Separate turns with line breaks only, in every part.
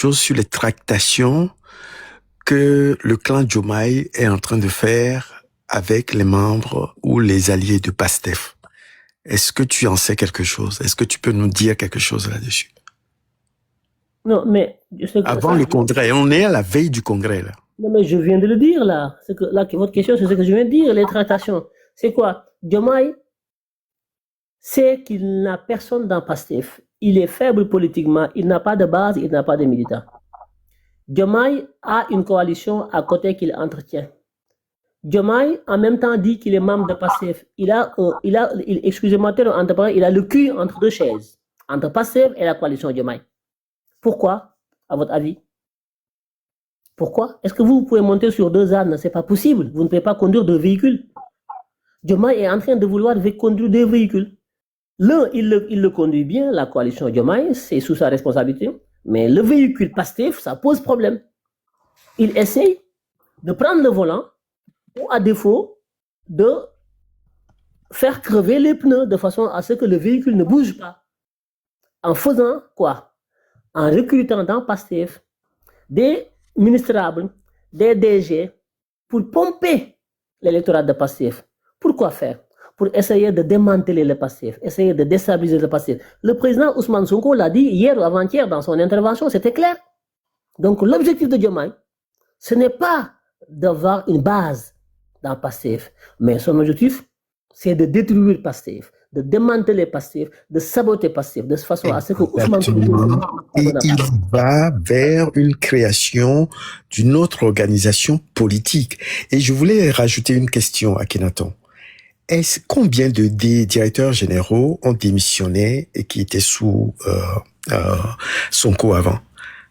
chose sur les tractations que le clan Diomaye est en train de faire avec les membres ou les alliés de PASTEF. Est-ce que tu en sais quelque chose? Est-ce que tu peux nous dire quelque chose là-dessus?
Non, mais...
Avant le congrès, on est à la veille du congrès, là.
Non, mais je viens de le dire, là. Votre question, c'est ce que je viens de dire, les tractations. C'est quoi? Diomaye sait qu'il n'a personne dans PASTEF. Il est faible politiquement, il n'a pas de base, il n'a pas de militants. Diomaye a une coalition à côté qu'il entretient. Diomaye, en même temps, dit qu'il est membre de PASTEF. Excusez-moi, il a le cul entre deux chaises, entre PASTEF et la coalition Diomaye. Pourquoi, à votre avis? Pourquoi? Est-ce que vous pouvez monter sur deux ânes? C'est pas possible. Vous ne pouvez pas conduire deux véhicules. Diomaye est en train de vouloir conduire deux véhicules. L'un, il le conduit bien, la coalition Diomaye, c'est sous sa responsabilité. Mais le véhicule PASTEF, ça pose problème. Il essaye de prendre le volant ou à défaut de faire crever les pneus de façon à ce que le véhicule ne bouge pas. En faisant quoi? En recrutant dans PASTEF des ministrables, des DG pour pomper l'électorat de PASTEF. Pourquoi faire? Pour essayer de démanteler le PASTEF, essayer de déstabiliser le PASTEF. Le président Ousmane Sonko l'a dit hier ou avant-hier dans son intervention, c'était clair. Donc l'objectif de Diomaye, ce n'est pas d'avoir une base dans PASTEF, mais son objectif, c'est de détruire PASTEF, de démanteler PASTEF, de saboter PASTEF, de façon à ce que Ousmane Sonko...
Et il va vers une création d'une autre organisation politique. Et je voulais rajouter une question à Kenaton. Combien des directeurs généraux ont démissionné et qui étaient sous Sonko avant,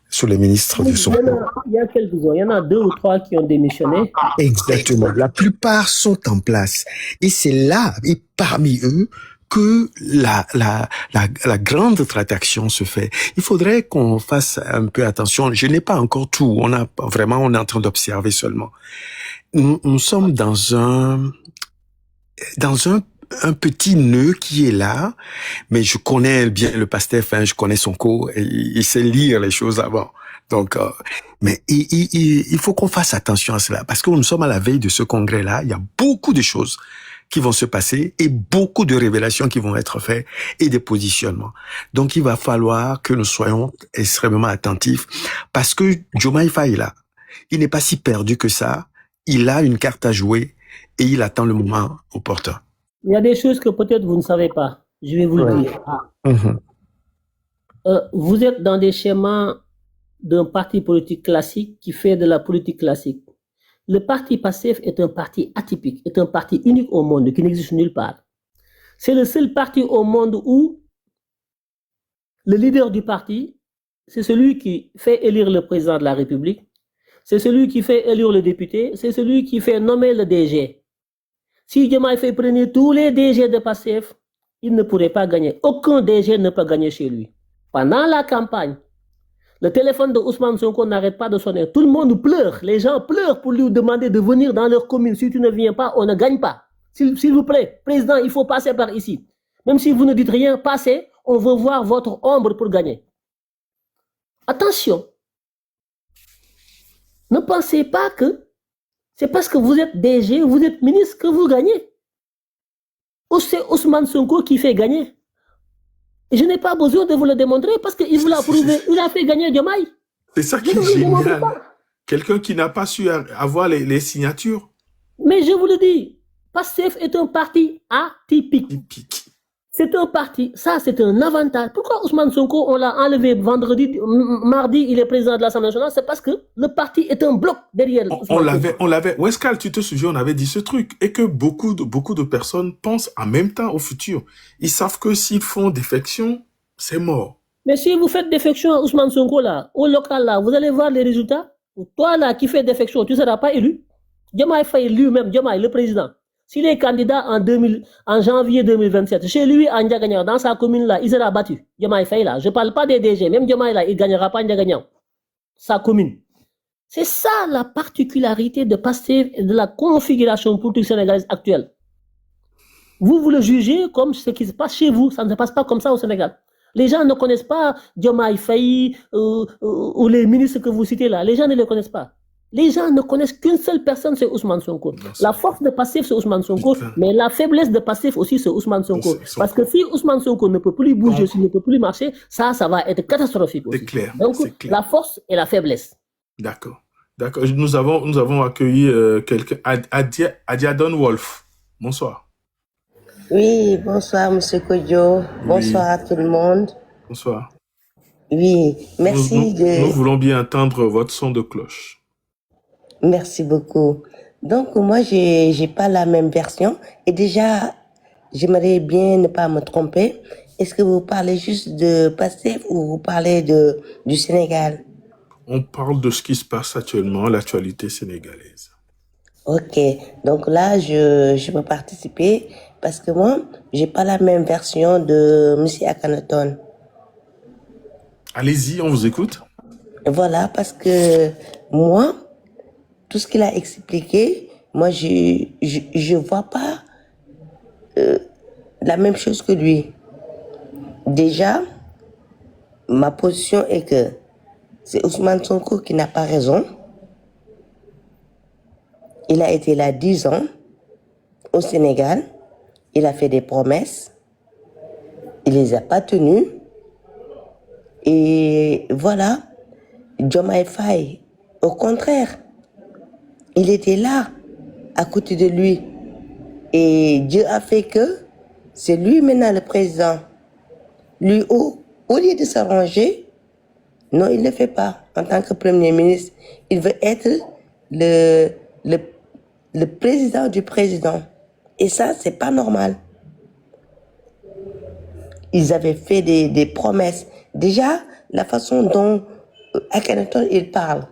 sous les ministres de Sonko?
Il y a quelques-uns, il y en a 2 ou 3 qui ont démissionné.
Exactement, la plupart sont en place. Et c'est là, et parmi eux, que la grande traction se fait. Il faudrait qu'on fasse un peu attention. Je n'ai pas encore tout. On est en train d'observer seulement. Nous sommes dans un petit nœud qui est là, mais je connais bien le PASTEF, je connais Sonko, et il sait lire les choses avant. Donc, mais il faut qu'on fasse attention à cela, parce que nous sommes à la veille de ce congrès-là. Il y a beaucoup de choses qui vont se passer et beaucoup de révélations qui vont être faites et des positionnements. Donc, il va falloir que nous soyons extrêmement attentifs, parce que Diomaye Faye est là. Il n'est pas si perdu que ça. Il a une carte à jouer et il attend le moment opportun.
Il y a des choses que peut-être vous ne savez pas. Je vais vous le dire. Vous êtes dans des schémas d'un parti politique classique qui fait de la politique classique. Le parti PASTEF est un parti atypique, est un parti unique au monde qui n'existe nulle part. C'est le seul parti au monde où le leader du parti, c'est celui qui fait élire le président de la République, c'est celui qui fait élire le député, c'est celui qui fait nommer le DG. Si Diomaye Faye prenait tous les DG de PASTEF, il ne pourrait pas gagner. Aucun DG ne peut gagner chez lui. Pendant la campagne, le téléphone de Ousmane Sonko n'arrête pas de sonner. Tout le monde pleure. Les gens pleurent pour lui demander de venir dans leur commune. Si tu ne viens pas, on ne gagne pas. S'il vous plaît, président, il faut passer par ici. Même si vous ne dites rien, passez. On veut voir votre ombre pour gagner. Attention. Ne pensez pas que c'est parce que vous êtes DG, vous êtes ministre que vous gagnez. C'est Ousmane Sonko qui fait gagner. Et je n'ai pas besoin de vous le démontrer parce qu'il vous l'a prouvé. Il a fait gagner Diomaye.
C'est ça qui est génial. Quelqu'un qui n'a pas su avoir les signatures.
Mais je vous le dis, PASTEF est un parti atypique. C'est un parti, ça c'est un avantage. Pourquoi Ousmane Sonko, on l'a enlevé mardi, il est président de l'Assemblée nationale? C'est parce que le parti est un bloc derrière.
On l'avait. Wescal, tu te souviens, on avait dit ce truc. Et que beaucoup de personnes pensent en même temps au futur. Ils savent que s'ils font défection, c'est mort.
Mais si vous faites défection à Ousmane Sonko là, au local là, vous allez voir les résultats. Toi là qui fais défection, tu ne seras pas élu. Diomaye Faye lui-même, Diomaye, le président. S'il est candidat en janvier 2027, chez lui, à Ndiaganiao, dans sa commune là, il sera battu. Diomaye Faye là, je ne parle pas des DG, même Diomaye là, il ne gagnera pas Ndiaganiao, sa commune. C'est ça la particularité de PASTEF et de la configuration politique sénégalaise actuelle. Vous le jugez comme ce qui se passe chez vous, ça ne se passe pas comme ça au Sénégal. Les gens ne connaissent pas Diomaye Faye ou les ministres que vous citez là. Les gens ne les connaissent pas. Les gens ne connaissent qu'une seule personne, c'est Ousmane Sonko. La force de Pastef, c'est Ousmane Sonko, mais la faiblesse de Pastef aussi, c'est Ousmane Sonko. Parce que si Ousmane Sonko ne peut plus bouger, s'il ne peut plus marcher, ça va être catastrophique aussi.
C'est clair.
Donc, la force et la faiblesse.
D'accord. D'accord. Nous avons accueilli quelqu'un, Adiadon Wolf. Bonsoir.
Oui, bonsoir, Monsieur Kodjo. Bonsoir à tout le monde.
Bonsoir.
Oui, merci
Nous voulons bien entendre votre son de cloche.
Merci beaucoup. Donc, moi, j'ai pas la même version. Et déjà, j'aimerais bien ne pas me tromper. Est-ce que vous parlez juste de Pastef ou vous parlez du Sénégal?
On parle de ce qui se passe actuellement, l'actualité sénégalaise.
Ok. Donc là, je peux participer parce que moi, j'ai pas la même version de Monsieur Akhenaton.
Allez-y, on vous écoute.
Voilà, parce que moi, tout ce qu'il a expliqué, moi, je vois pas la même chose que lui. Déjà, ma position est que c'est Ousmane Sonko qui n'a pas raison. Il a été là 10 ans au Sénégal. Il a fait des promesses. Il les a pas tenues. Et voilà, Diomaye Faye, au contraire, il était là, à côté de lui. Et Dieu a fait que c'est lui maintenant le président. Lui, au lieu de s'arranger, non, il ne le fait pas. En tant que Premier ministre, il veut être le président du président. Et ça, c'est pas normal. Ils avaient fait des promesses. Déjà, la façon dont Akhenaton, il parle,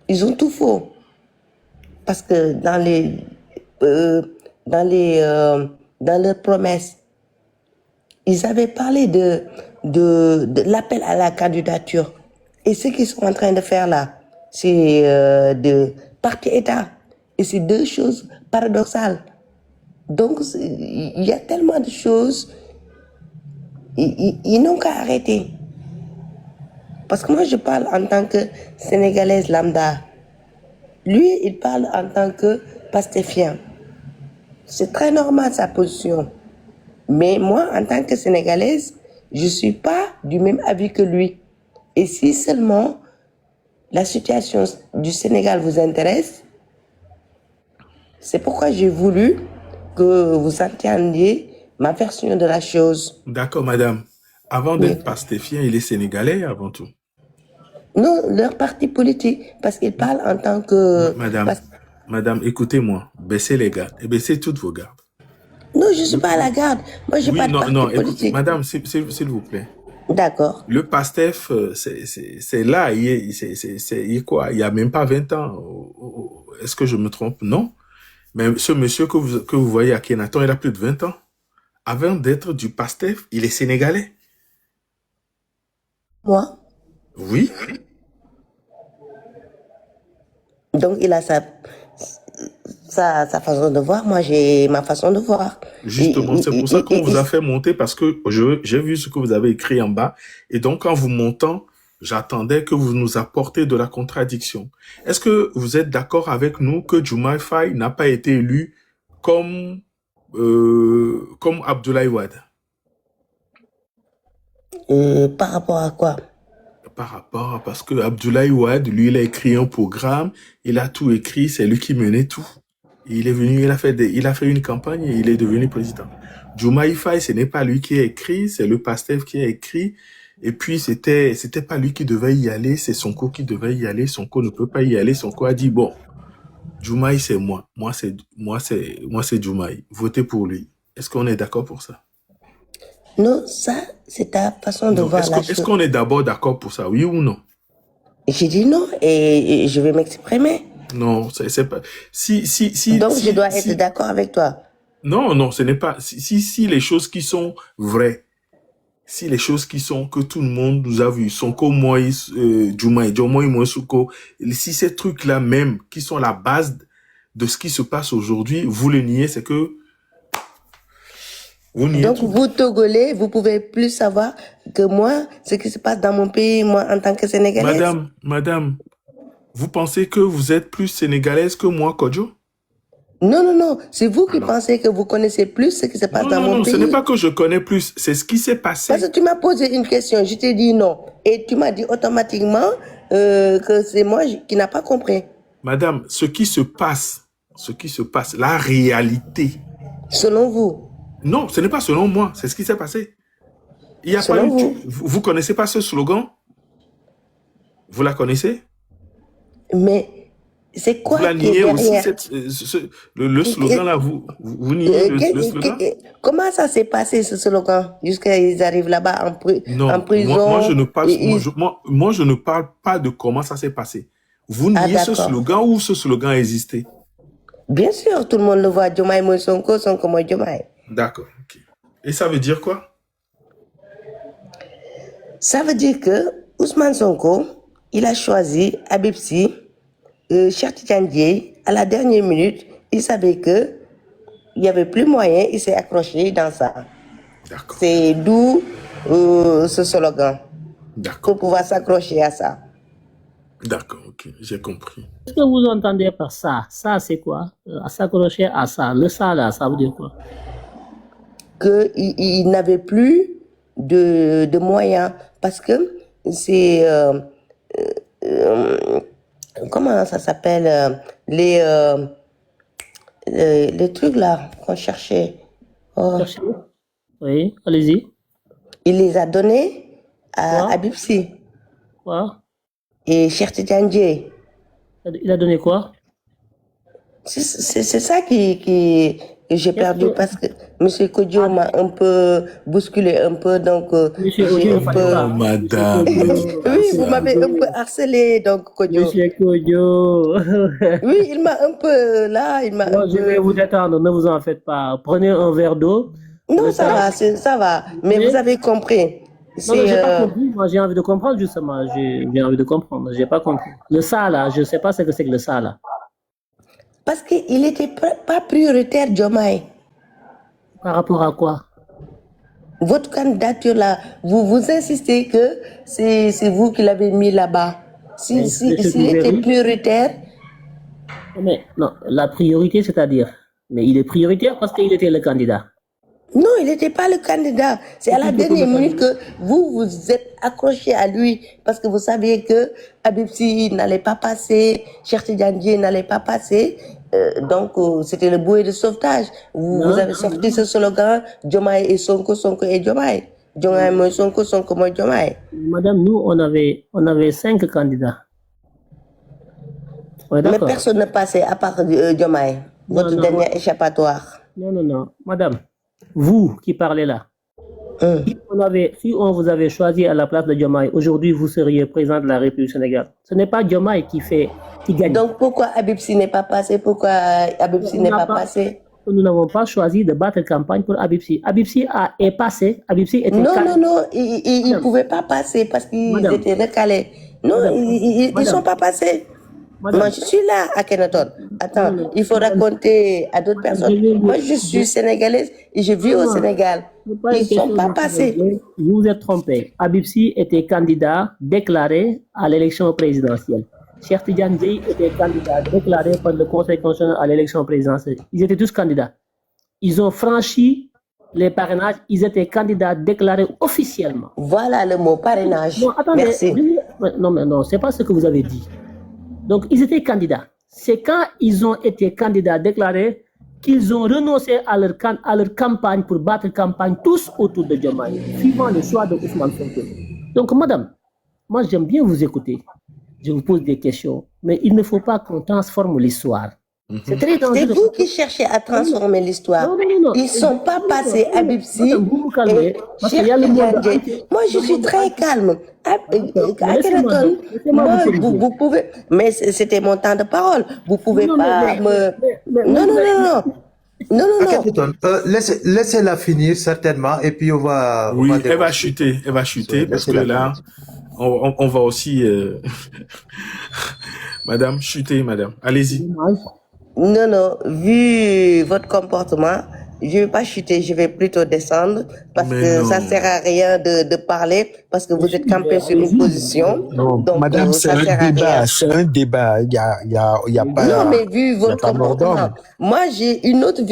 ils ont tout faux. Parce que dans leurs promesses, ils avaient parlé de l'appel à la candidature. Et ce qu'ils sont en train de faire là, c'est de parti-État. Et c'est deux choses paradoxales. Donc, il y a tellement de choses, ils n'ont qu'à arrêter. Parce que moi, je parle en tant que Sénégalaise lambda. Lui, il parle en tant que pastéfien. C'est très normal sa position. Mais moi, en tant que Sénégalaise, je ne suis pas du même avis que lui. Et si seulement la situation du Sénégal vous intéresse, c'est pourquoi j'ai voulu que vous entendiez ma version de la chose.
D'accord, madame. Avant d'être pastéfien, il est sénégalais avant tout.
Non, leur parti politique, parce qu'ils parlent en tant que...
Madame, écoutez-moi, baissez les gardes et baissez toutes vos gardes.
Non, je ne suis pas à la garde. Moi, je n'ai pas de parti politique.
Écoutez, madame, s'il vous plaît.
D'accord.
Le PASTEF, c'est là, il n'y a même pas 20 ans. Est-ce que je me trompe? Non. Mais ce monsieur que vous voyez à Akhenaton, il a plus de 20 ans. Avant d'être du PASTEF, il est sénégalais.
Moi?
Oui.
Donc, il a sa façon de voir. Moi, j'ai ma façon de voir.
Justement, c'est pour ça qu'on vous a fait monter, parce que j'ai vu ce que vous avez écrit en bas. Et donc, en vous montant, j'attendais que vous nous apportez de la contradiction. Est-ce que vous êtes d'accord avec nous que Diomaye Faye n'a pas été élu comme Abdoulaye Wade?
Par rapport à quoi?
Parce que Abdoulaye Wade, lui, il a écrit un programme, il a tout écrit, c'est lui qui menait tout. Il est venu, il a fait une campagne et il est devenu président. Diomaye Faye, ce n'est pas lui qui a écrit, c'est le PASTEF qui a écrit. Et puis, c'était pas lui qui devait y aller, c'est Sonko qui devait y aller. Sonko ne peut pas y aller. Sonko a dit, bon, Diomaye, c'est moi. Moi, c'est Diomaye. Votez pour lui. Est-ce qu'on est d'accord pour ça?
Non, ça, c'est ta façon de voir la chose.
Est-ce qu'on est d'abord d'accord pour ça, oui ou non?
J'ai dit non et je vais m'exprimer.
Non, c'est pas...
Donc, je dois être d'accord avec toi.
Non, ce n'est pas... Si les choses qui sont vraies, si les choses qui sont que tout le monde nous a vu, Sonko, Moïse, Diomaye, Sonko, si ces trucs-là même, qui sont la base de ce qui se passe aujourd'hui, vous le niez, c'est que Vous niez
Donc,
tout.
vous, Togolais, vous pouvez plus savoir que moi, ce qui se passe dans mon pays, moi, en tant que Sénégalaise.
Madame, vous pensez que vous êtes plus sénégalaise que moi, Kodjo?
Non, c'est vous qui
Alors,
pensez que vous connaissez plus ce qui se passe dans mon
non, ce n'est pas
pays.
que je connais plus, c'est ce qui s'est
Parce
passé.
que tu m'as posé une question, je t'ai dit non. Et tu m'as dit automatiquement que c'est moi qui n'a pas compris.
Madame, ce qui se passe, la réalité.
Selon vous.
Non, ce n'est pas selon moi, c'est ce qui s'est passé. Il y a pas
Selon
eu.
vous.
Vous connaissez pas ce slogan? Vous la connaissez?
Mais c'est
Vous
quoi
la
qui est
niez aussi,
derrière?
le slogan là, vous niez le slogan?
Comment ça s'est passé ce slogan jusqu'à ils arrivent là-bas en
Non,
prison?
moi je ne parle,
et ils-
moi je ne parle pas de comment ça s'est passé. Vous
Ah
niez ce
d'accord.
slogan ou ce slogan existait?
Bien sûr, tout le monde le voit. Diomaye Moïse Sonko, Sonko Moïse Diomaye.
D'accord, ok. Et ça veut dire quoi?
Ça veut dire que Ousmane Sonko, il a choisi Habib Sy, Cheikh Tidiane Dièye. À la dernière minute, il savait que il n'y avait plus moyen, il s'est accroché dans ça.
D'accord,
C'est d'où ce slogan,
d'accord,
pour pouvoir s'accrocher à ça.
d'accord, ok, j'ai compris.
Qu'est-ce que vous entendez par ça? Ça, c'est quoi? À s'accrocher à ça. Le ça, là, ça veut dire quoi?
Il n'avait plus de moyens parce que c'est comment ça s'appelle les trucs là qu'on cherchait. Oh,
Cherchez. Oui, allez-y.
il les a donnés à
Quoi?
Habib Sy
Quoi?
et Cheikh Tidiane Dièye.
Il a donné quoi?
C'est ça que j'ai perdu parce que M. Kodjo m'a un peu bousculé un peu, donc
Monsieur
j'ai
Odio,
un
il fallait
peu...
pas.
Madame,
Monsieur
ne
Odio,
dites pas
Oui, vous
ça.
m'avez un peu harcelé, donc Kodjo.
Monsieur Odio.
Oui, il m'a un peu... Là, il m'a un
Bon, je vais
peu...
vous détendre, ne vous en faites pas. Prenez un verre d'eau.
Non,
Le
ça
temps.
va, ça va. Mais
Oui.
vous avez compris.
Non, non,
C'est...
j'ai pas compris. Moi, j'ai envie de comprendre, justement. J'ai envie de comprendre. J'ai pas compris. Le ça, là, je sais pas ce que c'est que le ça, là.
Parce qu'il n'était pas prioritaire, Diomaye.
Par rapport à quoi?
Votre candidature, là, vous insistez que c'est vous qui l'avez mis là-bas.
Mais
S'il
ce que
était
j'ai
prioritaire...
Mais non, la priorité, c'est-à-dire. Mais il est prioritaire parce qu'il était le candidat.
Non, il n'était pas le candidat. C'est à la dernière minute que vous êtes accroché à lui parce que vous saviez que Habib Sy n'allait pas passer, Cheikh Tidiane Dièye n'allait pas passer. Donc, c'était le bouée de sauvetage. Vous avez sorti ce slogan, Diomaye et Sonko, Sonko et Diomaye. Diomaye moi Sonko, Sonko moi Diomaye.
Madame, nous, on avait 5 candidats. Ouais,
Mais
d'accord.
personne ne passait à part Diomaye, votre
non.
dernier échappatoire.
Non. Madame, vous qui parlez là, si on vous avait choisi à la place de Diomaye, aujourd'hui, vous seriez président de la République du Sénégal. Ce n'est pas Diomaye qui gagne.
Donc, pourquoi Habib Sy n'est pas passé? Pourquoi Habib Sy n'est pas passé?
Nous n'avons pas choisi de battre campagne pour Habib Sy. Habib Sy est passé. Habib Sy était
Non, ils ne pouvaient pas passer parce qu'ils étaient recalés. Non, ils ne sont pas passés. Moi, je suis là à Kenaton. Attends, il faut raconter à d'autres personnes. Moi, je suis sénégalaise et je vis au Sénégal. Ils ne sont pas passés.
Vous vous êtes trompé. Habib Sy était candidat déclaré à l'élection présidentielle. Cheikh Tidiane Dièye était candidat déclaré par le Conseil constitutionnel à l'élection présidentielle. Ils étaient tous candidats. Ils ont franchi les parrainages. Ils étaient candidats déclarés officiellement.
Voilà le mot parrainage.
Non, attendez.
Merci.
Non, c'est pas ce que vous avez dit. Donc, ils étaient candidats. C'est quand ils ont été candidats déclarés qu'ils ont renoncé à leur campagne pour battre campagne tous autour de Diomaye, suivant le choix de Ousmane Sonko. Donc, madame, moi, j'aime bien vous écouter. Je vous pose des questions, mais il ne faut pas qu'on transforme l'histoire. C'est très dangereux.
C'est vous qui cherchez à transformer l'histoire.
Non.
Ils ne sont pas passés à Habib Sy.
Vous vous calmez. Parce qu'il y a
Cheikh
le
Tidiane
monde
Dièye.
entier.
Moi, je suis très calme. À Kenaton,
Laissez-moi
moi,
vous terminer.
vous pouvez... Mais c'était mon temps de parole. Vous pouvez
Non,
pas me... Non.
Akhenaton, laissez-la finir certainement et puis on va...
Oui,
on va
elle va chuter parce que là, on va aussi... Madame, chuter, madame. Allez-y.
Non, vu votre comportement, je vais pas chuter, je vais plutôt descendre parce
Mais
que ça
non.
sert à rien de parler parce que vous êtes campé sur une position.
Non,
Donc,
madame, c'est
ça
un
sert à rien.
débat, c'est un débat. Il y a
Non,
pas,
mais vu
il y a
votre
pas mort
comportement,
d'homme.
moi, j'ai une autre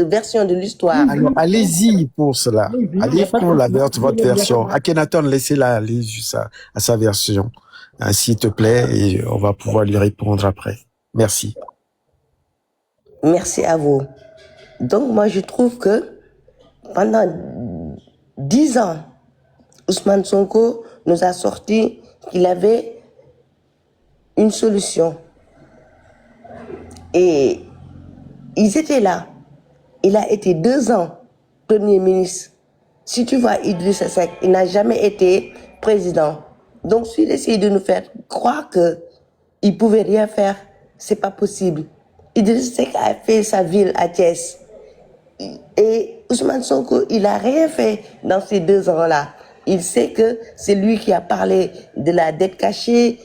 version de l'histoire.
Alors, allez-y pour cela.
Il n'y
Allez
a pas de
pour
souci.
votre version. Akhenaton, laissez-la aller juste à sa version. S'il te plaît, et on va pouvoir lui répondre après. Merci.
Merci à vous. Donc, moi, je trouve que pendant 10 ans, Ousmane Sonko nous a sorti qu'il avait une solution. Et ils étaient là. Il a été 2 ans Premier ministre. Si tu vois Idrissa Seck, il n'a jamais été président. Donc, s'il essaie de nous faire croire qu'il ne pouvait rien faire, ce n'est pas possible. Idrissa Seck a fait sa ville à Thiès. Et Ousmane Sonko, il n'a rien fait dans ces 2 ans-là. Il sait que c'est lui qui a parlé de la dette cachée.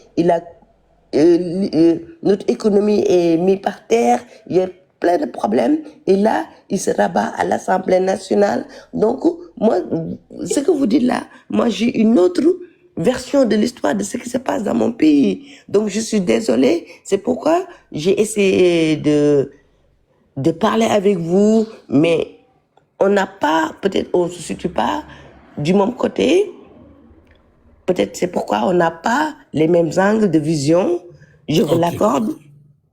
Notre économie est mise par terre. Il y a plein de problèmes. Et là, il se rabat à l'Assemblée nationale. Donc, moi, ce que vous dites là, moi, j'ai une autre version de l'histoire de ce qui se passe dans mon pays. Donc, je suis désolée. C'est pourquoi j'ai essayé de parler avec vous, mais on n'a pas, peut-être on ne se situe pas du même côté. Peut-être c'est pourquoi on n'a pas les mêmes angles de vision. Je vous l'accorde.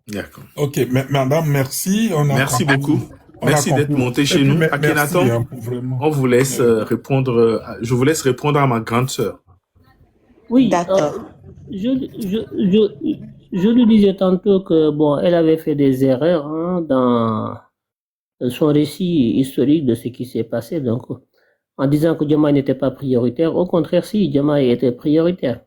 D'accord.
Ok, madame, merci.
Merci beaucoup. Merci d'être monté chez nous. Akhenaton, on vous laisse répondre. Je vous laisse répondre à ma grande sœur.
Oui,
D'accord.
je lui disais tantôt que bon, elle avait fait des erreurs dans son récit historique de ce qui s'est passé. Donc, en disant que Diomaye n'était pas prioritaire, au contraire, si Diomaye était prioritaire.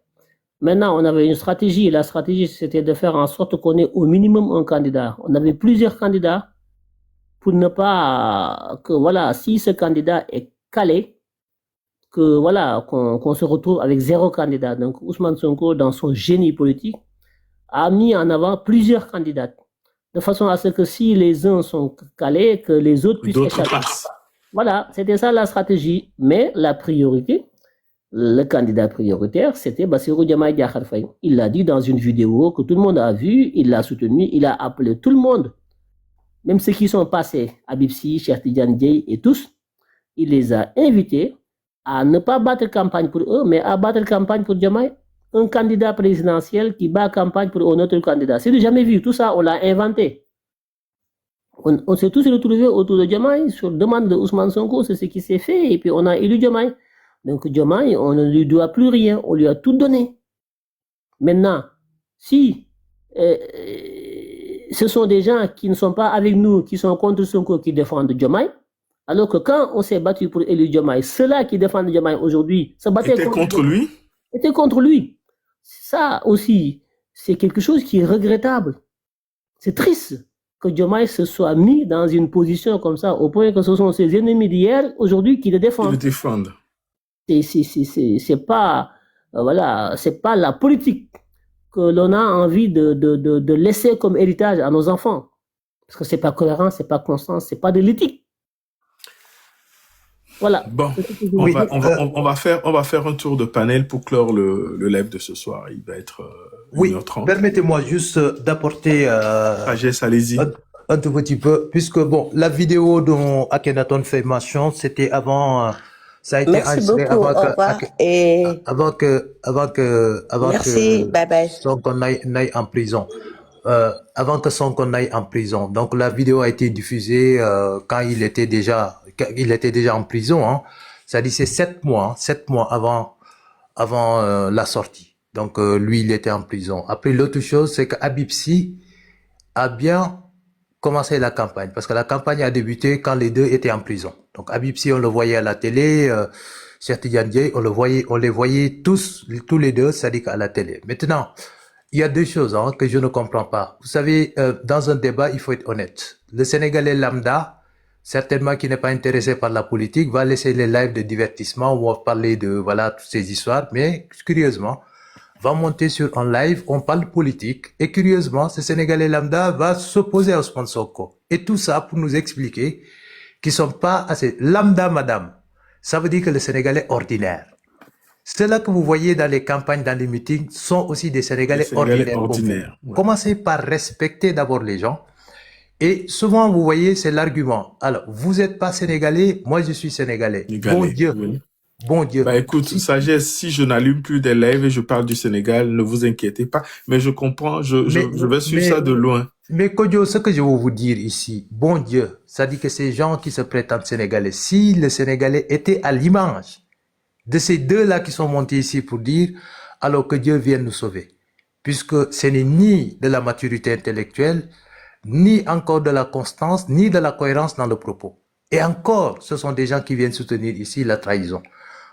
Maintenant, on avait une stratégie. La stratégie, c'était de faire en sorte qu'on ait au minimum un candidat. On avait plusieurs candidats pour ne pas que, voilà, si ce candidat est calé, que, voilà, qu'on se retrouve avec 0 candidat. Donc, Ousmane Sonko, dans son génie politique, a mis en avant plusieurs candidats. De façon à ce que si les uns sont calés, que les autres puissent échapper.
Passent.
Voilà, c'était ça la stratégie. Mais la priorité, le candidat prioritaire, c'était Bassirou Diomaye Diakhar Faye. Il l'a dit dans une vidéo que tout le monde a vue, il l'a soutenu, il a appelé tout le monde, même ceux qui sont passés, Habib Sy, Cheikh Tidiane Dièye et tous, il les a invités à ne pas battre campagne pour eux, mais à battre campagne pour Diomaye. Un candidat présidentiel qui bat campagne pour un autre candidat. C'est jamais vu. Tout ça, on l'a inventé. On s'est tous retrouvés autour de Diomaye sur demande de Ousmane Sonko, c'est ce qui s'est fait, et puis on a élu Diomaye. Donc Diomaye, on ne lui doit plus rien, on lui a tout donné. Maintenant, si ce sont des gens qui ne sont pas avec nous, qui sont contre Sonko, qui défendent Diomaye, alors que quand on s'est battu pour élire Diomaye, ceux-là qui défendent Diomaye aujourd'hui se battaient
contre lui.
Étaient contre lui. Ça aussi, c'est quelque chose qui est regrettable. C'est triste que Diomaye se soit mis dans une position comme ça, au point que ce sont ses ennemis d'hier, aujourd'hui, qui le défendent. C'est pas, voilà, c'est pas la politique que l'on a envie de laisser comme héritage à nos enfants. Parce que c'est pas cohérent, c'est pas constant, c'est pas de l'éthique. Voilà.
Bon, on va faire un tour de panel pour clore le live de ce soir. Il va être 1h30.
Permettez-moi juste d'apporter
allez-y.
Un tout petit peu, puisque bon, la vidéo dont Akhenaton fait mention, c'était avant, ça a été enregistré avant que Sonko n'aille en prison. Avant que Sonko n'aille en prison. Donc la vidéo a été diffusée quand il était déjà en prison. Hein. Ça dit c'est 7 mois avant la sortie. Donc lui il était en prison. Après l'autre chose c'est que Habib Sy a bien commencé la campagne parce que la campagne a débuté quand les deux étaient en prison. Donc Habib Sy on le voyait à la télé, Cheikh Tidiane Dièye on les voyait tous les deux, c'est-à-dire à la télé. Maintenant il y a 2 choses que je ne comprends pas. Vous savez, dans un débat, il faut être honnête. Le Sénégalais lambda, certainement qui n'est pas intéressé par la politique, va laisser les lives de divertissement où on va parler de voilà toutes ces histoires, mais curieusement, va monter sur un live, on parle politique, et curieusement, ce Sénégalais lambda va s'opposer à Ousmane Sonko. Et tout ça pour nous expliquer qui sont pas assez lambda, madame. Ça veut dire que le Sénégalais ordinaire. Ceux-là que vous voyez dans les campagnes, dans les meetings, sont aussi des
Les
Sénégalais
Sénégalais
ordinaires.
ordinaires. Ouais.
Commencez par respecter d'abord les gens. Et souvent, vous voyez, c'est l'argument. Alors, vous n'êtes pas Sénégalais, moi je suis Sénégalais. Bon
Sénégalais,
Dieu,
oui.
bon Dieu.
Bah écoute,
Si-
sagesse, si je n'allume plus des lives et je parle du Sénégal, ne vous inquiétez pas. Mais je comprends, je vais suivre ça de loin.
mais Kodjo, ce que je veux vous dire ici, bon Dieu, ça dit que ces gens qui se prétendent Sénégalais, si le Sénégalais était à l'image de ces deux-là qui sont montés ici pour dire, alors que Dieu vienne nous sauver. Puisque ce n'est ni de la maturité intellectuelle, ni encore de la constance, ni de la cohérence dans le propos. Et encore, ce sont des gens qui viennent soutenir ici la trahison.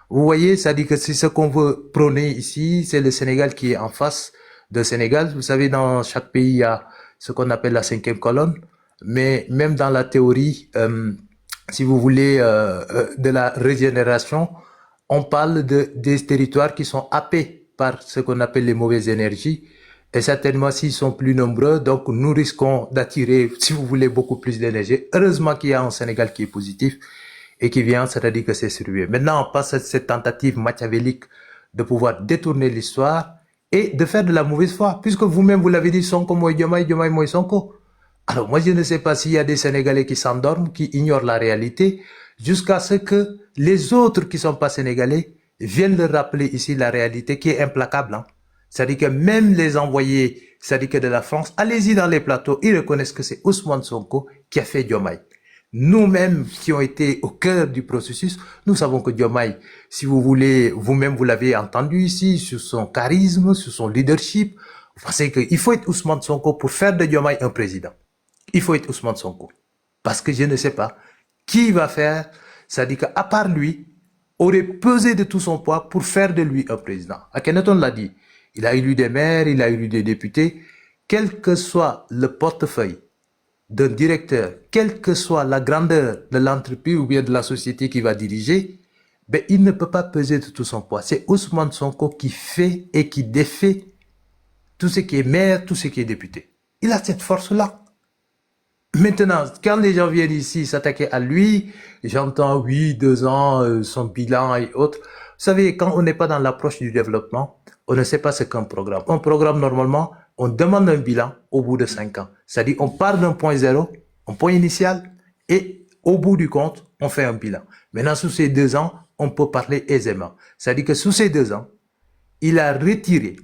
Vous voyez, ça dit que c'est ce qu'on veut prôner ici, c'est le Sénégal qui est en face de Sénégal. Vous savez, dans chaque pays, il y a ce qu'on appelle la cinquième colonne, mais même dans la théorie, si vous voulez, de la régénération, on parle des territoires qui sont happés par ce qu'on appelle les mauvaises énergies. Et certainement, s'ils sont plus nombreux, donc nous risquons d'attirer, si vous voulez, beaucoup plus d'énergie. Heureusement qu'il y a un Sénégal qui est positif et qui vient, c'est-à-dire que c'est surveillé. Maintenant, on passe à cette tentative machiavélique de pouvoir détourner l'histoire et de faire de la mauvaise foi, puisque vous-même, vous l'avez dit, Sonko moi Diomaye, Diomaye moi Sonko. Alors moi, je ne sais pas s'il y a des Sénégalais qui s'endorment, qui ignorent la réalité, jusqu'à ce que les autres qui sont pas Sénégalais viennent leur rappeler ici la réalité qui est implacable. Hein. C'est-à-dire que même les envoyés, c'est-à-dire que de la France, allez-y dans les plateaux, ils reconnaissent que c'est Ousmane Sonko qui a fait Diomaye. Nous-mêmes qui ont été au cœur du processus, nous savons que Diomaye, si vous voulez, vous-même vous l'avez entendu ici, sur son charisme, sur son leadership, vous pensez qu'il faut être Ousmane Sonko pour faire de Diomaye un président. Il faut être Ousmane Sonko. Parce que je ne sais pas qui va faire, c'est-à-dire qu'à part lui, aurait pesé de tout son poids pour faire de lui un président. Akhenaton l'a dit. Il a élu des maires, il a élu des députés. Quel que soit le portefeuille d'un directeur, quelle que soit la grandeur de l'entreprise ou bien de la société qu'il va diriger, ben, il ne peut pas peser de tout son poids. C'est Ousmane Sonko qui fait et qui défait tout ce qui est maire, tout ce qui est député. Il a cette force-là. Maintenant, quand les gens viennent ici s'attaquer à lui, j'entends, oui, 2 ans, son bilan et autres. Vous savez, quand on n'est pas dans l'approche du développement, on ne sait pas ce qu'un programme. Un programme, normalement, on demande un bilan au bout de 5 ans. C'est-à-dire, on part d'un point zéro, un point initial, et au bout du compte, on fait un bilan. Maintenant, sous ces 2 ans, on peut parler aisément. C'est-à-dire que sous ces 2 ans, il a retiré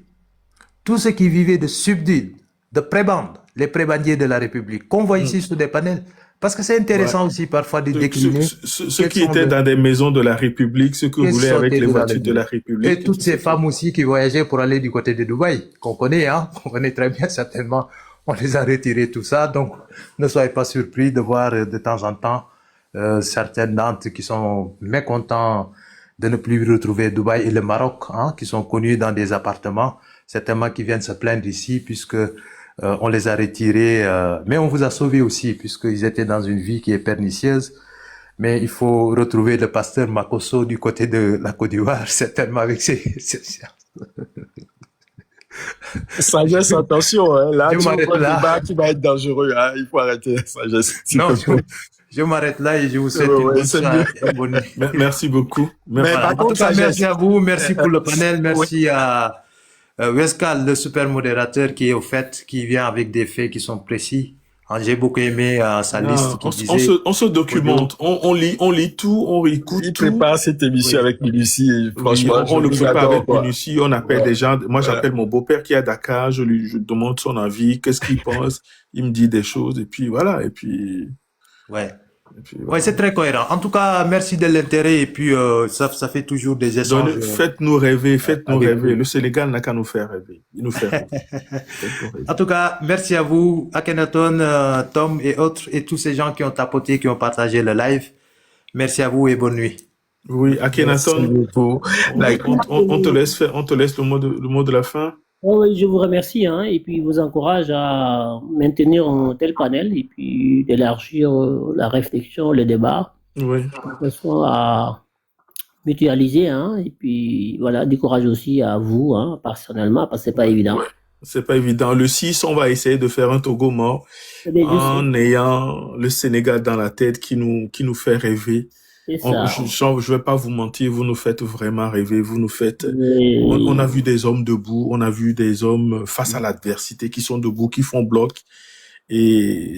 tout ce qui vivait de subdile, de prébande, les prébandiers de la République, qu'on voit ici sous des panels. Parce que c'est intéressant aussi parfois de décliner.
Ceux qui étaient dans des maisons de la République, ceux que voulaient avec les voitures de la République.
Et toutes ces femmes aussi qui voyageaient pour aller du côté de Dubaï, qu'on connaît, hein, qu'on connaît très bien certainement. On les a retirés tout ça, donc ne soyez pas surpris de voir de temps en temps certaines Nantes qui sont mécontents de ne plus retrouver Dubaï et le Maroc, hein, qui sont connus dans des appartements, certainement qui viennent se plaindre ici puisque on les a retirés, mais on vous a sauvés aussi puisqu'ils étaient dans une vie qui est pernicieuse. Mais il faut retrouver le pasteur Makosso du côté de la Côte d'Ivoire, certainement avec ses
Sagesse, attention, hein. Là,
Je
tu
m'arrête
prends un
là.
débat qui va être dangereux, hein. Il faut arrêter, sagesse.
Non, je m'arrête là et je vous souhaite
Ouais,
une bonne
c'est
soirée,
mieux.
une bonne nuit.
Merci beaucoup. Merci.
Mais
Voilà.
par
En tout
contre,
cas,
sagesse.
merci à vous, merci pour le panel, merci à Wescal, le super modérateur qui est au fait, qui vient avec des faits qui sont précis. J'ai beaucoup aimé sa liste qui disait...
On se documente, on lit tout, on écoute
Il
tout.
prépare cette émission avec minutie et franchement,
Oui, on
je
le
vous
prépare
adore,
avec
quoi.
minutie, on appelle des gens. Moi, j'appelle mon beau-père qui est à Dakar, je demande son avis, qu'est-ce qu'il pense, il me dit des choses, et puis voilà, et puis
Ouais.
voilà.
Ouais, c'est très cohérent. En tout cas, merci de l'intérêt et puis ça fait toujours des échanges.
Faites-nous rêver, faites-nous
avec
rêver.
vous.
Le Sénégal n'a qu'à nous faire rêver. Il nous fait rêver. Faites-nous rêver.
En tout cas, merci à vous, Akhenaton, Tom et autres, et tous ces gens qui ont tapoté, qui ont partagé le live. Merci à vous et bonne nuit.
Oui,
Merci
Akhenaton,
beaucoup.
on te laisse faire, on te laisse le mot de la fin.
Oh oui, je vous remercie hein, et puis vous encourage à maintenir un tel panel et puis d'élargir la réflexion, le débat,
Oui.
de façon à mutualiser hein, et puis voilà, du courage aussi à vous hein, personnellement parce que c'est pas évident.
C'est pas évident. Le 6, on va essayer de faire un Togo mort
Eh bien, je sais,
en ayant le Sénégal dans la tête qui nous fait rêver.
c'est ça.
Je vais pas vous mentir, vous nous faites vraiment rêver, vous nous faites, on a
Mais
vu des hommes debout, on a vu des hommes face à l'adversité qui sont debout, qui font bloc. Et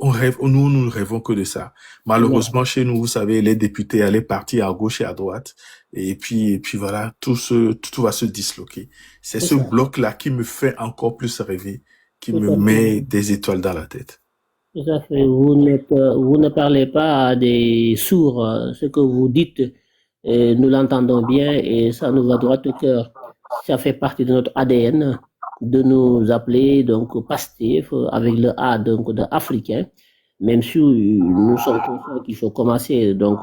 on rêve, nous ne rêvons que de ça.
non,
Malheureusement, chez nous, vous savez, les députés allaient partir à gauche et à droite. Et puis voilà, tout va se disloquer. C'est
c'est
ce
ça.
bloc-là qui me fait encore plus rêver, qui
Tout
me
à fait.
met des étoiles dans la tête.
Tout à fait. Vous ne parlez pas à des sourds. Ce que vous dites, nous l'entendons bien et ça nous va droit au cœur. Ça fait partie de notre ADN de nous appeler donc Pastef avec le A donc de africain. Même si nous sommes conscients qu'il faut commencer donc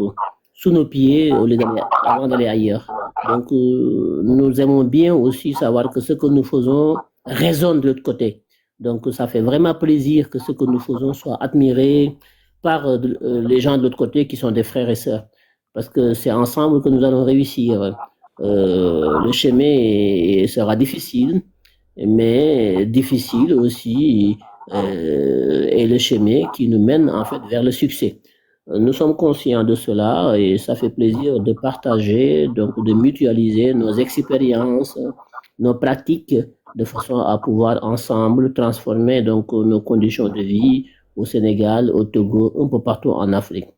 sous nos pieds au lieu avant d'aller ailleurs. Donc nous aimons bien aussi savoir que ce que nous faisons résonne de l'autre côté. Donc ça fait vraiment plaisir que ce que nous faisons soit admiré par les gens de l'autre côté qui sont des frères et sœurs. Parce que c'est ensemble que nous allons réussir. Le chemin sera difficile, mais difficile aussi est le chemin qui nous mène en fait vers le succès. Nous sommes conscients de cela et ça fait plaisir de partager, donc de mutualiser nos expériences, nos pratiques, de façon à pouvoir ensemble transformer donc nos conditions de vie au Sénégal, au Togo, un peu partout en Afrique.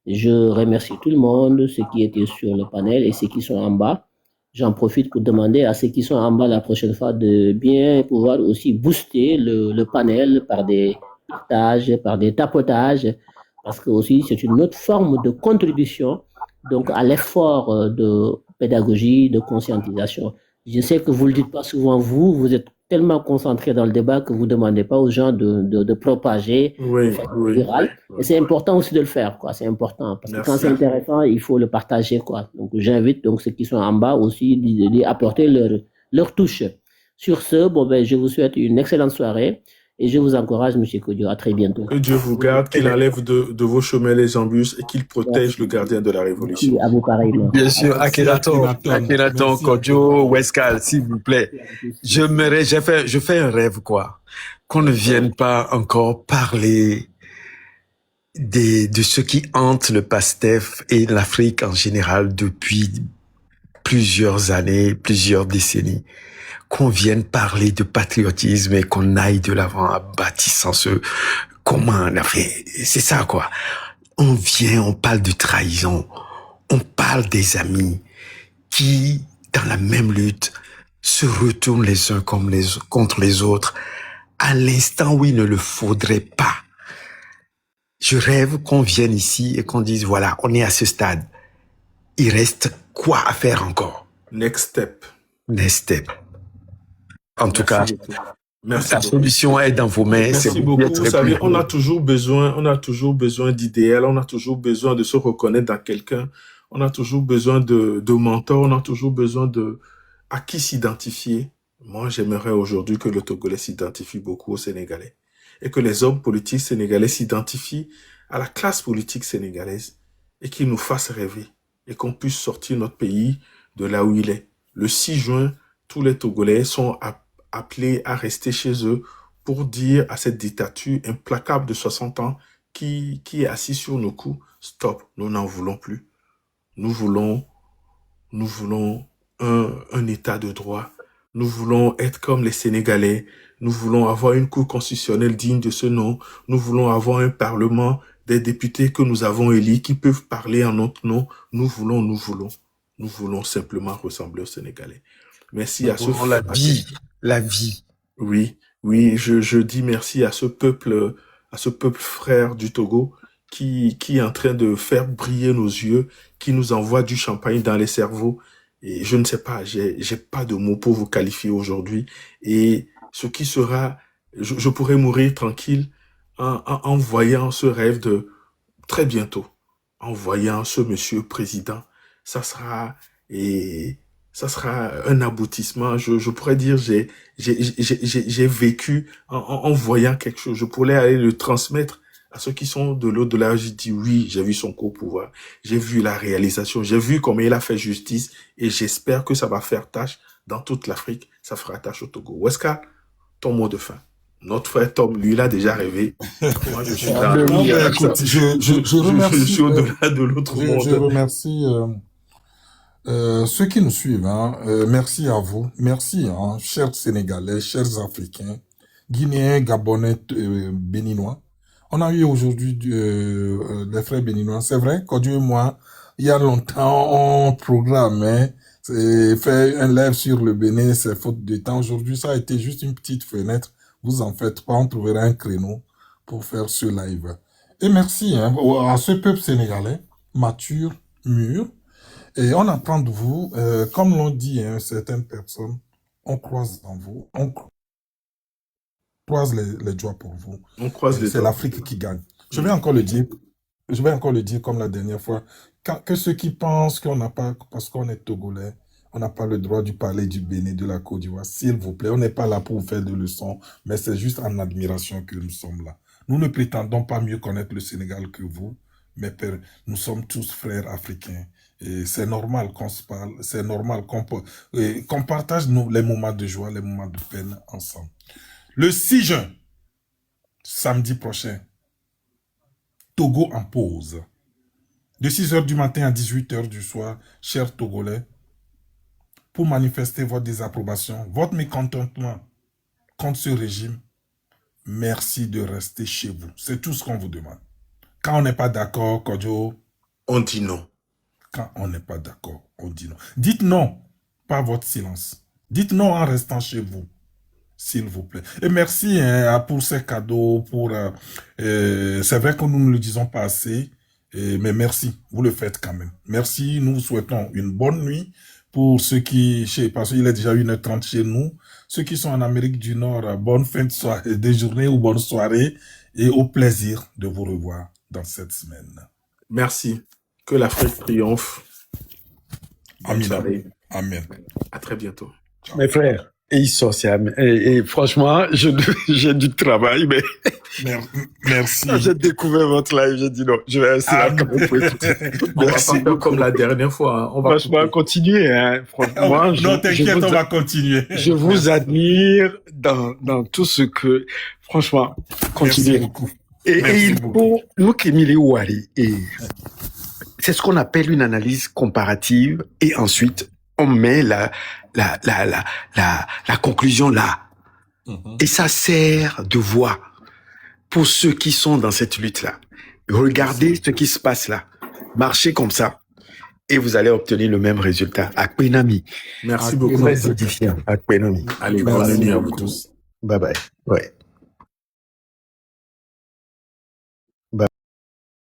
Je remercie tout le monde, ceux qui étaient sur le panel et ceux qui sont en bas. J'en profite pour demander à ceux qui sont en bas la prochaine fois de bien pouvoir aussi booster le panel par des partages, par des tapotages, parce que aussi c'est une autre forme de contribution donc à l'effort de pédagogie, de conscientisation. Je sais que vous ne le dites pas souvent, vous êtes tellement concentré dans le débat que vous ne demandez pas aux gens de propager de
Oui,
façon
oui,
virale. Et
oui.
c'est important aussi de le faire, quoi. C'est important parce que quand c'est
Merci.
intéressant, il faut le partager, quoi. Donc j'invite donc ceux qui sont en bas aussi d'apporter leur touche. Sur ce, bon ben je vous souhaite une excellente soirée et je vous encourage, Monsieur Kodio. À très bientôt.
Que Dieu vous garde, qu'il enlève de vos chemins les embûches et qu'il protège le
Merci.
gardien de la
Merci
révolution.
à vous pareillement.
Bien sûr,
Merci
Akhenaton,
Akhenaton.
Akhenaton,
Merci
Kodjo,
Akhenaton.
Weskal, s'il vous plaît. Je fais un rêve, quoi. Qu'on ne vienne pas encore parler de ce qui hante le PASTEF et l'Afrique en général depuis plusieurs années, plusieurs décennies. Qu'on vienne parler de patriotisme et qu'on aille de l'avant en bâtissant comment on a fait. C'est ça, quoi. On vient, on parle de trahison. On parle des amis qui, dans la même lutte, se retournent les uns contre les autres à l'instant où il ne le faudrait pas. Je rêve qu'on vienne ici et qu'on dise, voilà, on est à ce stade. Il reste quoi à faire encore?
Next step.
Next step. En tout
Merci
cas,
beaucoup. Merci
la
beaucoup.
solution est dans vos mains.
Merci
C'est
beaucoup.
d'être
Vous savez,
plus
on a toujours besoin d'idéal, on a toujours besoin de se reconnaître dans quelqu'un, on a toujours besoin de mentors, on a toujours besoin à qui s'identifier. Moi, j'aimerais aujourd'hui que le Togolais s'identifie beaucoup aux Sénégalais et que les hommes politiques sénégalais s'identifient à la classe politique sénégalaise et qu'ils nous fassent rêver et qu'on puisse sortir notre pays de là où il est. Le 6 juin, tous les Togolais sont appelés à rester chez eux pour dire à cette dictature implacable de 60 ans qui est assise sur nos coups, stop, nous n'en voulons plus. Nous voulons un état de droit. Nous voulons être comme les Sénégalais. Nous voulons avoir une cour constitutionnelle digne de ce nom. Nous voulons avoir un parlement, des députés que nous avons élus qui peuvent parler en notre nom. Nous voulons simplement ressembler aux Sénégalais. Merci à
la vie.
Oui, je dis merci à ce peuple frère du Togo qui est en train de faire briller nos yeux, qui nous envoie du champagne dans les cerveaux. Et je ne sais pas, j'ai pas de mots pour vous qualifier aujourd'hui. Et ce qui sera, je pourrais mourir tranquille en voyant ce rêve de très bientôt, en voyant ce monsieur président. Ça sera un aboutissement. Je pourrais dire, j'ai vécu en voyant quelque chose. Je pourrais aller le transmettre à ceux qui sont de l'au-delà. J'ai dit oui, j'ai vu son pouvoir. J'ai vu la réalisation. J'ai vu comment il a fait justice et j'espère que ça va faire tâche dans toute l'Afrique, ça fera tâche au Togo. Weska, ton mot de fin. Notre frère Tom, lui, il a déjà rêvé. Moi, je suis dans...
Non, mais écoute, je remercie,
je suis au-delà de l'autre monde.
je remercie ceux qui nous suivent. Hein. Merci à vous. Merci, hein, chers Sénégalais, chers Africains, Guinéens, Gabonais, Béninois. On a eu aujourd'hui les frères béninois. C'est vrai, Kodjo et moi, il y a longtemps, on programmait, fait un live sur le Bénin, c'est faute de temps. Aujourd'hui, ça a été juste une petite fenêtre. Vous en faites pas, on trouvera un créneau pour faire ce live. Et merci hein, à ce peuple sénégalais, mature, mûr. Et on apprend de vous, comme l'ont dit hein, certaines personnes, on croise dans vous, on croise les doigts pour vous.
On croise les
C'est
doigts.
l'Afrique qui gagne. Je vais encore le dire comme la dernière fois, que ceux qui pensent qu'on n'a pas, parce qu'on est Togolais, on n'a pas le droit du parler du Bénin, de la Côte d'Ivoire. S'il vous plaît, on n'est pas là pour vous faire de leçons, mais c'est juste en admiration que nous sommes là. Nous ne prétendons pas mieux connaître le Sénégal que vous, mais nous sommes tous frères africains. Et c'est normal qu'on se parle, c'est normal qu'on partage les moments de joie, les moments de peine ensemble. Le 6 juin, samedi prochain, Togo en pause. De 6h du matin à 18h du soir, chers Togolais, pour manifester votre désapprobation, votre mécontentement contre ce régime, merci de rester chez vous. C'est tout ce qu'on vous demande. Quand on n'est pas d'accord, Kodjo,
on dit non.
Quand on n'est pas d'accord, on dit non. Dites non par votre silence. Dites non en restant chez vous, s'il vous plaît. Et merci hein, pour ces cadeaux. C'est vrai que nous ne le disons pas assez, mais merci, vous le faites quand même. Merci, nous vous souhaitons une bonne nuit. Pour ceux qui, parce qu'il est déjà 1h30 chez nous, ceux qui sont en Amérique du Nord, bonne fin de soirée, de journée ou bonne soirée, et au plaisir de vous revoir dans cette semaine.
Merci. Que l'Afrique triomphe.
Amen. Amen.
À très bientôt.
Ciao.
Mes frères, et ils sont, et franchement, j'ai du travail, mais
merci.
Quand j'ai découvert votre live, j'ai dit non, je vais rester là quand même pour écouter.
On va pas faire comme la dernière fois. Hein. On va
franchement continuer. Hein. Franchement,
non, t'inquiète, on va continuer.
Je vous admire dans tout ce que, franchement, continuez.
Merci beaucoup.
Et il faut, nous qui Emile Ouari, et c'est ce qu'on appelle une analyse comparative, et ensuite on met la conclusion là. Et ça sert de voix pour ceux qui sont dans cette lutte-là. Regardez ce qui se passe là. Marchez comme ça et vous allez obtenir le même résultat. Akpenami.
Merci beaucoup.
Très édifiant. Akpenami.
Allez, bonne nuit à vous tous.
Bye bye. Ouais.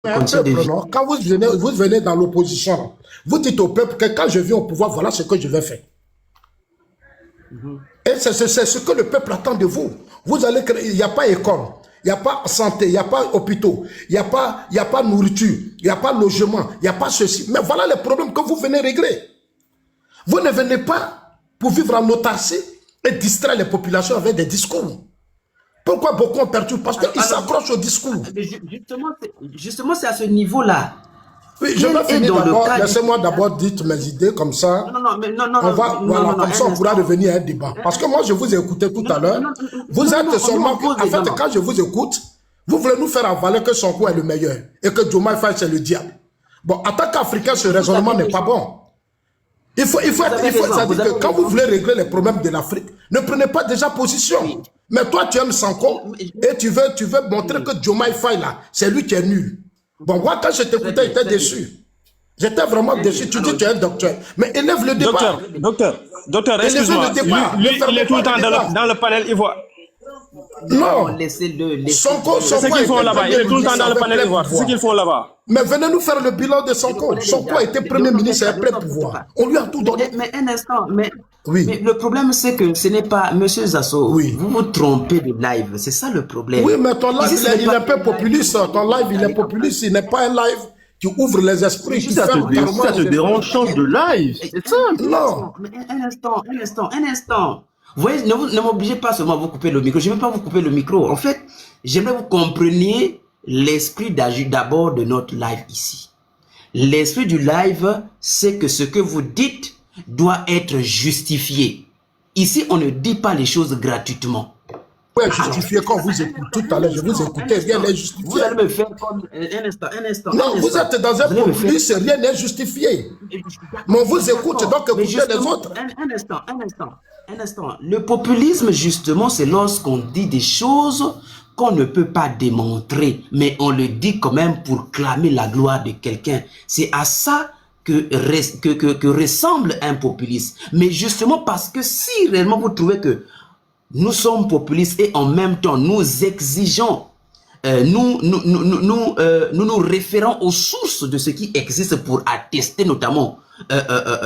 Un peuple, non? Quand vous venez dans l'opposition, vous dites au peuple que quand je viens au pouvoir, voilà ce que je vais faire. Et c'est ce que le peuple attend de vous. Vous allez créer, il n'y a pas école, il n'y a pas santé, il n'y a pas hôpitaux, il n'y a pas nourriture, il n'y a pas logement, il n'y a pas ceci. Mais voilà les problèmes que vous venez régler. Vous ne venez pas pour vivre en autarcie et distraire les populations avec des discours. Pourquoi beaucoup ont perdu? Parce qu'ils s'accrochent au discours.
Justement, c'est à ce niveau-là.
Oui, je vais finir d'abord. Laissez-moi d'abord dire mes idées comme ça. Comme ça, on pourra revenir à un débat. Parce que moi, je vous ai écouté tout à l'heure. Vous êtes seulement. En fait, quand je vous écoute, vous voulez nous faire avaler que Sonko est le meilleur et que Diomaye Faye c'est le diable. Bon, en tant qu'Africain, ce raisonnement n'est pas bon. Il faut dire que quand vous voulez régler les problèmes de l'Afrique, ne prenez pas déjà position. Oui. Mais toi, tu aimes Sonko et tu veux montrer que Diomaye Faye là, c'est lui qui est nul. Bon, moi, quand je t'écoutais, j'étais déçu. J'étais vraiment déçu. Tu dis que tu es un docteur. Mais élève le débat.
Docteur, excuse-moi. Lui, il est tout le temps dans le panel ivoire.
Non.
Sonko, c'est ce qu'ils font là-bas. Il est tout le temps dans le panel ivoire. C'est ce qu'ils font là-bas.
Mais venez nous faire le bilan de Sonko. Sonko a été premier ministre et a pris pouvoir. On lui a tout donné.
Mais un instant, mais le problème c'est que ce n'est pas, Monsieur Zasso, vous vous trompez de live, c'est ça le problème.
Oui, mais ton live, il est un peu populiste. Ton live, il est populiste. Il n'est pas un live qui ouvre les esprits.
Si ça te dérange, change de live. C'est simple.
Non.
Mais un instant. Vous voyez, ne m'obligez pas seulement à vous couper le micro. Je ne vais pas vous couper le micro. En fait, j'aimerais que vous compreniez l'esprit d'agir d'abord de notre live ici. L'esprit du live, c'est que ce que vous dites doit être justifié. Ici, on ne dit pas les choses gratuitement.
Vous pouvez justifier quand vous écoutez tout à l'heure, je vous écoutais, rien n'est justifié.
Vous allez me faire comme un instant.
Non, vous êtes dans un populisme, rien n'est justifié. Mais on vous écoute, donc écoutez les autres.
Un instant. Le populisme, justement, c'est lorsqu'on dit des choses qu'on ne peut pas démontrer, mais on le dit quand même pour clamer la gloire de quelqu'un. C'est à ça que ressemble un populiste. Mais justement parce que si réellement vous trouvez que nous sommes populistes et en même temps nous exigeons, nous nous référons aux sources de ce qui existe pour attester notamment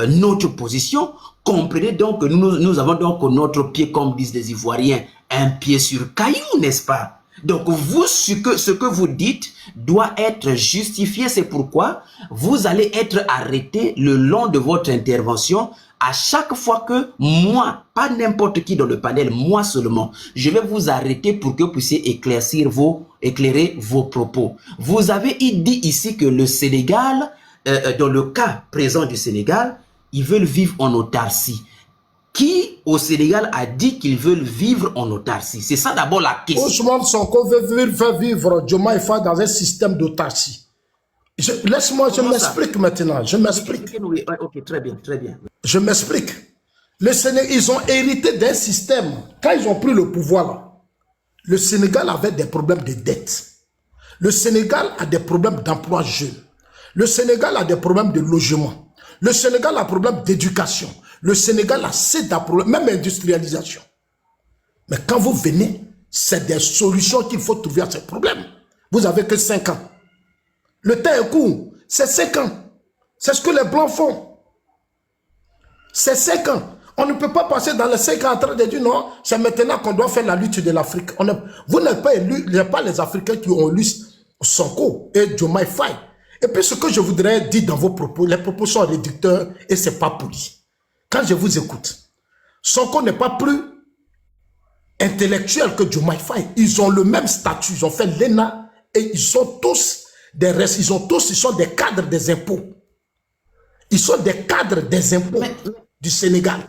notre position, comprenez donc que nous avons donc notre pied, comme disent les Ivoiriens, un pied sur caillou, n'est-ce pas? Donc vous, ce que vous dites doit être justifié. C'est pourquoi vous allez être arrêté le long de votre intervention à chaque fois que moi, pas n'importe qui dans le panel, moi seulement, je vais vous arrêter pour que vous puissiez éclairer vos propos. Vous avez dit ici que le Sénégal, dans le cas présent du Sénégal, ils veulent vivre en autarcie. Qui au Sénégal a dit qu'ils veulent vivre en autarcie? C'est ça d'abord la question.
Ousmane Sonko veut vivre Diomaye Faye dans un système d'autarcie. Laisse-moi, je m'explique maintenant. Je m'explique.
Ok, très bien.
Je m'explique. Le Sénégal, ils ont hérité d'un système. Quand ils ont pris le pouvoir, là, le Sénégal avait des problèmes de dette. Le Sénégal a des problèmes d'emploi jeune. Le Sénégal a des problèmes de logement. Le Sénégal a des problèmes d'éducation. Le Sénégal a assez de problèmes, même industrialisation. Mais quand vous venez, c'est des solutions qu'il faut trouver à ces problèmes. Vous n'avez que 5 ans. Le temps est court. C'est 5 ans. C'est ce que les Blancs font. C'est 5 ans. On ne peut pas passer dans les 5 ans en train de dire non, c'est maintenant qu'on doit faire la lutte de l'Afrique. Vous n'êtes pas élu, il n'y a pas les Africains qui ont lu Sonko et Diomaye Faye. Et puis ce que je voudrais dire dans vos propos, les propos sont réducteurs et c'est pas poli. Quand je vous écoute, Sonko n'est pas plus intellectuel que Diomaye Faye. Ils ont le même statut, ils ont fait l'ENA et ils sont tous ils sont des cadres des impôts. Ils sont des cadres des impôts du Sénégal.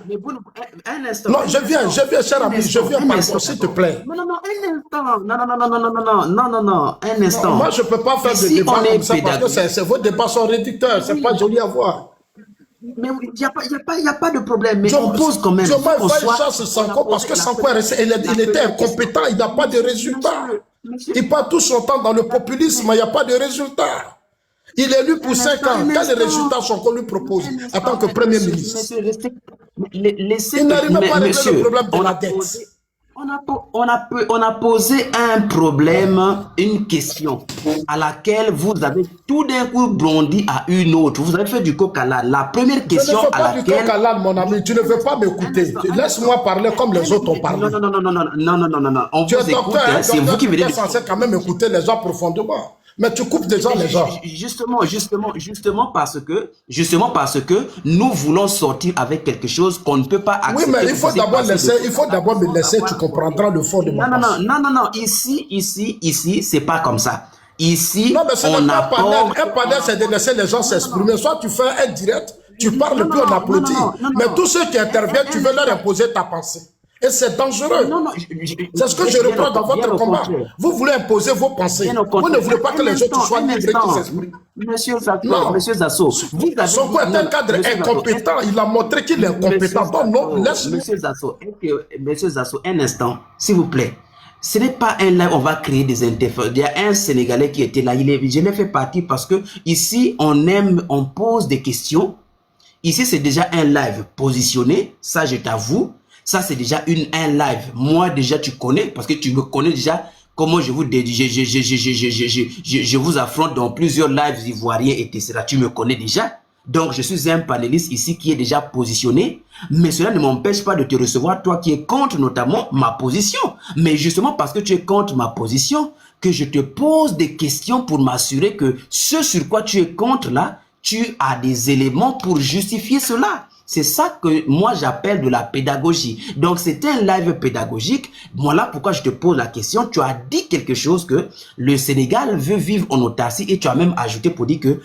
Un instant.
Non, je viens, cher ami, je viens par contre, s'il te plaît.
Non, un instant.
Non, moi, je ne peux pas faire de débat comme ça parce que vos débats sont réducteurs, c'est pas joli à voir.
Mais il n'y a pas de problème, mais on pose quand même.
Diomaye Faye chasse Sonko parce que Sonko, il était incompétent, il n'a pas de résultat. Il passe tout son temps dans le populisme, il n'y a pas de résultat. Il est élu pour 5 ans. Quels résultats Sonko lui propose en tant que Premier ministre? Il n'arrive pas à régler le problème de la dette.
On a posé un problème, une question à laquelle vous avez tout d'un coup bondi à une autre. Vous avez fait du coq à l'âne. La première question à laquelle...
Je ne fais pas du coq à l'âne, mon ami. Tu ne veux pas m'écouter. Laisse-moi parler comme les autres ont parlé.
Non. On vous écoute. C'est vous qui venez de...
Tu es censé quand même écouter les gens profondément. Mais tu coupes déjà les gens.
Justement parce que nous voulons sortir avec quelque chose qu'on ne peut pas accepter.
Oui, mais il faut d'abord me laisser, tu comprendras le fond de ma pensée.
Non. Ici, c'est pas comme ça. Ici,
non, mais c'est un panel, c'est de laisser les gens s'exprimer. Soit tu fais un direct, tu parles, puis on applaudit. Mais tous ceux qui interviennent, tu veux leur imposer ta pensée. Et c'est dangereux. C'est ce que je reprends dans votre combat. Vous voulez imposer vos pensées. Vous ne voulez pas que les autres soient libres et qu'ils s'expriment.
Monsieur Zasso,
Sonko est un cadre incompétent. Il a montré qu'il est incompétent. Donc non, laisse-le.
Monsieur Zasso, un instant, s'il vous plaît. Ce n'est pas un live, on va créer des interférences. Il y a un Sénégalais qui était là. Je l'ai fait partie parce que ici, on pose des questions. Ici, c'est déjà un live positionné. Ça, je t'avoue. Ça, c'est déjà un live. Moi, déjà, tu connais, parce que tu me connais déjà comment je vous je vous affronte dans plusieurs lives ivoiriens, etc. Tu me connais déjà. Donc, je suis un panéliste ici qui est déjà positionné. Mais cela ne m'empêche pas de te recevoir, toi qui es contre notamment ma position. Mais justement parce que tu es contre ma position, que je te pose des questions pour m'assurer que ce sur quoi tu es contre là, tu as des éléments pour justifier cela. C'est ça que moi j'appelle de la pédagogie. Donc c'est un live pédagogique. Voilà pourquoi je te pose la question. Tu as dit quelque chose que le Sénégal veut vivre en autarcie et tu as même ajouté pour dire que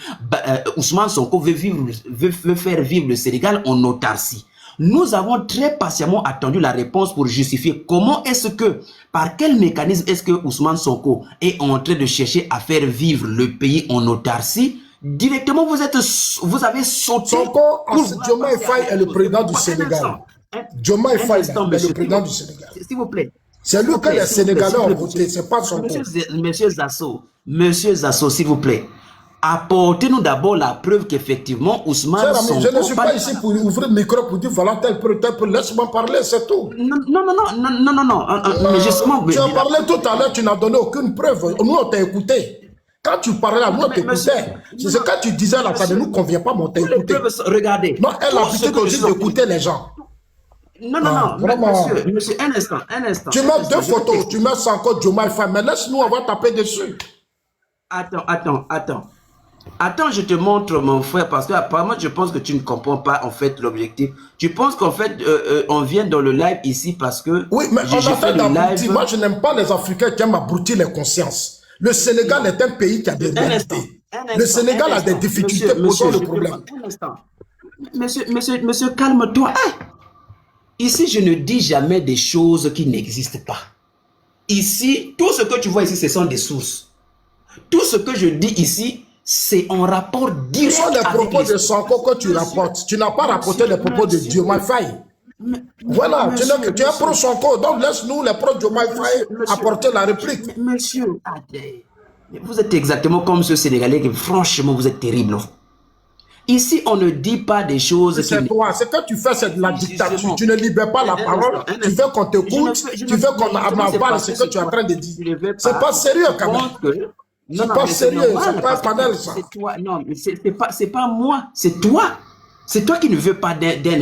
Ousmane Sonko veut faire vivre le Sénégal en autarcie. Nous avons très patiemment attendu la réponse pour justifier comment est-ce que, par quel mécanisme est-ce que Ousmane Sonko est en train de chercher à faire vivre le pays en autarcie. Directement, vous avez sauté.
Sonko, Diomaye Faye est le président du Sénégal. Diomaye Faye est le président du Sénégal.
S'il vous plaît.
C'est lui que les Sénégalais ont voté, c'est pas Sonko.
Monsieur Zasso, s'il vous plaît. Apportez-nous d'abord la preuve qu'effectivement Ousmane Sonko...
Je ne suis pas ici pour ouvrir le micro pour dire voilà tel peu, laisse-moi parler, c'est tout.
Non. Mais justement...
Tu as parlé tout à l'heure, tu n'as donné aucune preuve. Nous, on t'a écouté. Quand tu parlais là, nous, on t'écoutait. C'est ce que tu disais là, ça ne nous convient pas, mais on t'a écouté.
Regardez.
Non, elle a l'habitude aussi d'écouter les gens.
Non, monsieur, un instant.
Tu mets deux photos, tu mets Sonko, Diomaye Faye, mais laisse-nous, on va taper dessus.
Attends, je te montre mon frère, parce que apparemment je pense que tu ne comprends pas en fait l'objectif. Tu penses qu'en fait on vient dans le live ici parce que...
Oui, mais on a fait d'abrutis. Moi je n'aime pas les Africains qui aiment abrutir les consciences. Le Sénégal est un pays qui a des réalités. Le Sénégal a des difficultés posant le problème.
Un instant. Monsieur, calme-toi. Ici, je ne dis jamais des choses qui n'existent pas. Ici, tout ce que tu vois ici, ce sont des sources. Tout ce que je dis ici, c'est en rapport direct.
Ce sont les propos de Sonko que tu rapportes. Tu n'as pas rapporté les propos de Diomaye Faye. Voilà, tu es pro Sonko, donc laisse-nous les pro Diomaye Faye apporter la réplique.
Monsieur, vous êtes exactement comme ce Sénégalais que franchement, vous êtes terrible. Ici, on ne dit pas des choses...
C'est toi, ce que tu fais, c'est de la dictature. Tu ne libères pas la parole, tu veux qu'on t'écoute, tu veux qu'on avale ce que tu es en train de dire. C'est pas sérieux quand même. C'est pas sérieux, c'est pas un panel ça.
C'est toi, non, mais c'est pas moi, c'est toi. C'est toi qui ne veux pas d'un